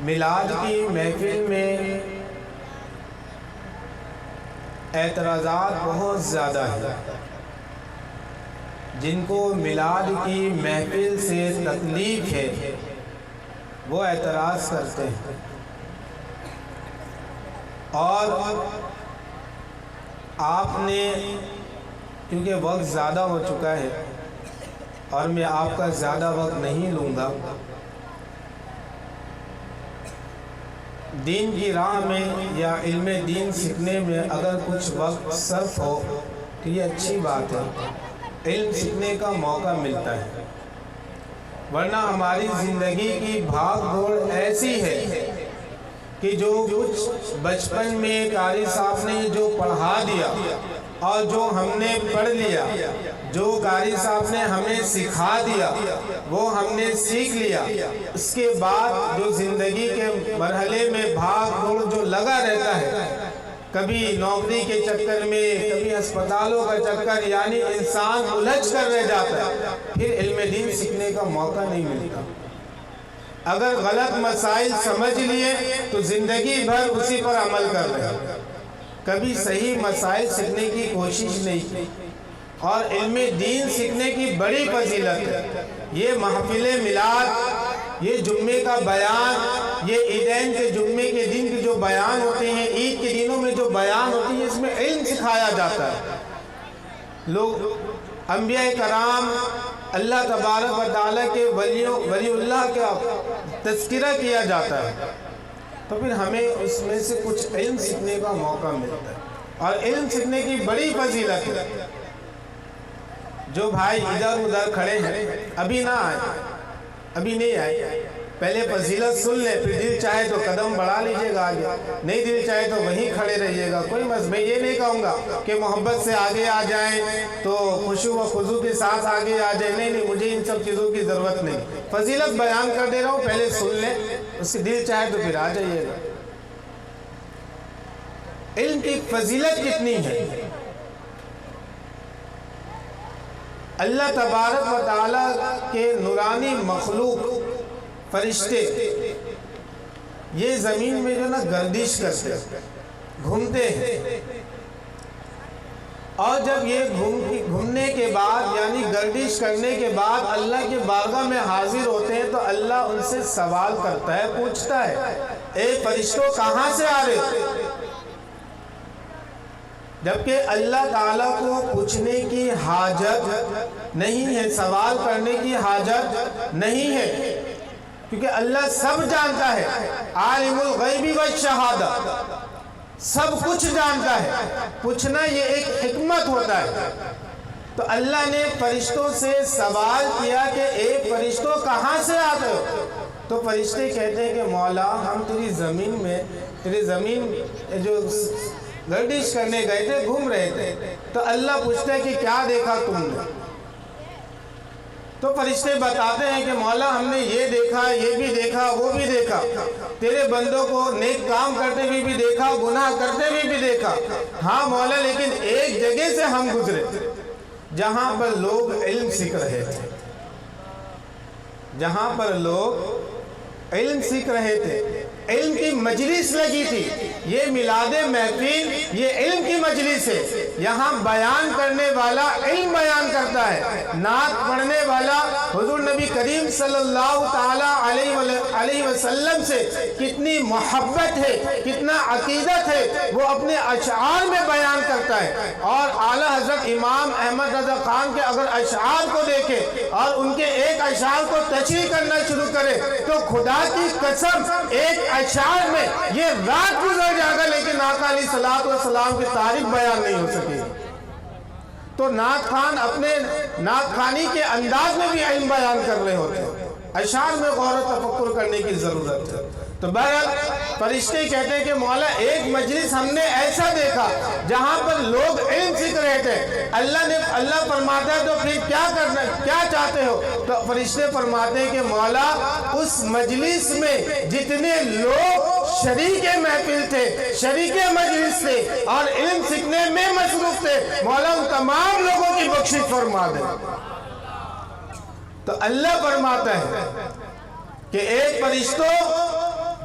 میلاد کی محفل میں اعتراضات بہت زیادہ ہیں۔ جن کو میلاد کی محفل سے تکلیف ہے وہ اعتراض کرتے ہیں، اور آپ نے کیونکہ وقت زیادہ ہو چکا ہے اور میں آپ کا زیادہ وقت نہیں لوں گا، دین کی راہ میں یا علم دین سیکھنے میں اگر کچھ وقت صرف ہو تو یہ اچھی بات ہے، علم سیکھنے کا موقع ملتا ہے، ورنہ ہماری زندگی کی بھاگ دوڑ ایسی ہے کہ جو کچھ بچپن میں قاری صاحب نے جو پڑھا دیا اور جو ہم نے پڑھ لیا، جو قاری صاحب نے ہمیں سکھا دیا وہ ہم نے سیکھ لیا، اس کے بعد جو زندگی کے مرحلے میں بھاگ دوڑ جو لگا رہتا ہے، کبھی نوکری کے چکر میں، کبھی ہسپتالوں کا چکر، یعنی انسان الجھ کر رہ جاتا ہے، پھر علم دین سیکھنے کا موقع نہیں ملتا۔ اگر غلط مسائل سمجھ لیے تو زندگی بھر اسی پر عمل کر رہے ہیں، کبھی صحیح مسائل سیکھنے کی کوشش نہیں کی، اور علم دین سیکھنے کی بڑی فضیلت ہے۔ یہ محفل میلاد، یہ جمعے کا بیان، یہ عیدین کے جمعے کے دن کے جو بیان ہوتے ہیں، عید کے دنوں میں جو بیان ہوتے ہیں، اس میں علم سکھایا جاتا ہے۔ لوگ انبیاء کرام، اللہ تبارک و تعالیٰ کے ولی اللہ کا تذکرہ کیا جاتا ہے، تو پھر ہمیں اس میں سے کچھ علم سیکھنے کا موقع ملتا ہے، اور علم سیکھنے کی بڑی فضیلت ہے۔ جو بھائی ادھر ادھر کھڑے ہیں، ابھی نہ آئے، ابھی نہیں آئے، پہلے فضیلت سن لیں، پھر دل چاہے تو قدم بڑھا لیجئے گا آگے، نہیں دل چاہے تو وہیں کھڑے رہیے گا۔ کوئی میں یہ نہیں کہوں گا کہ محبت سے آگے آ جائیں تو خشوع و خضوع کے ساتھ آگے آ جائیں، نہیں، مجھے ان سب چیزوں کی ضرورت نہیں، فضیلت بیان کر دے رہا ہوں، پہلے سن لیں، اس کے دل چاہے تو پھر آ جائیے گا۔ علم کی فضیلت کتنی ہے! اللہ تبارک و تعالیٰ کے نورانی مخلوق فرشتے یہ زمین میں جو نا گردش کرتے گھومتے ہیں، اور جب یہ گھومنے کے بعد یعنی گردش کرنے کے بعد اللہ کے بارگاہ میں حاضر ہوتے ہیں تو اللہ ان سے سوال کرتا ہے، پوچھتا ہے، اے فرشتوں کہاں سے آ رہے؟ جبکہ اللہ تعالیٰ کو پوچھنے کی حاجت نہیں ہے، سوال کرنے کی حاجت نہیں ہے، کیونکہ اللہ سب جانتا ہے، عالم الغیب والشہادہ، سب کچھ جانتا ہے، پوچھنا یہ ایک حکمت ہوتا ہے۔ تو اللہ نے فرشتوں سے سوال کیا کہ اے فرشتوں کہاں سے آتے ہو؟ تو فرشتے کہتے ہیں کہ مولا ہم تیری زمین جو گردش کرنے گئے تھے، گھوم رہے تھے۔ تو اللہ پوچھتا ہے کہ کیا دیکھا تم نے؟ تو فرشتے بتاتے ہیں کہ مولا ہم نے یہ دیکھا، یہ بھی دیکھا، وہ بھی دیکھا، تیرے بندوں کو نیک کام کرتے ہوئے بھی دیکھا، گناہ کرتے ہوئے بھی دیکھا، ہاں مولا لیکن ایک جگہ سے ہم گزرے جہاں پر لوگ علم سیکھ رہے تھے، جہاں پر لوگ علم سیکھ رہے تھے، علم کی مجلس لگی تھی۔ یہ میلاد محفل یہ علم کی مجلس ہے، یہاں بیان کرنے والا علم بیان کرتا ہے، نعت پڑھنے والا حضور نبی کریم صلی اللہ تعالی علیہ وسلم سے کتنی محبت ہے، کتنا عقیدت ہے، وہ اپنے اشعار میں بیان کرتا ہے۔ اور اعلیٰ حضرت امام احمد رضا خان کے اگر اشعار کو دیکھے اور ان کے ایک اشعار کو تشریح کرنا شروع کرے تو خدا کی قسم ایک اشعار میں یہ رات گزر جائے گا، لیکن آقا علیہ السلام کی تعریف بیان نہیں ہو سکے۔ تو نعت خان اپنے نعت خانی کے انداز میں بھی علم بیان کر رہے ہوتے ہیں، اشعار میں غور و تفکر کرنے کی ضرورت ہے۔ تو بہرحال فرشتے کہتے ہیں کہ مولا ایک مجلس ہم نے ایسا دیکھا جہاں پر لوگ علم سیکھ رہے تھے، اللہ فرماتا ہے تو پھر کیا چاہتے ہو؟ تو فرشتے فرماتے ہیں کہ مولا اس مجلس میں جتنے لوگ شریک محفل تھے، شریک مجلس تھے اور علم سیکھنے میں مصروف تھے، مولا ان تمام لوگوں کی بخشش فرما دے۔ تو اللہ فرماتا ہے کہ ایک فرشتوں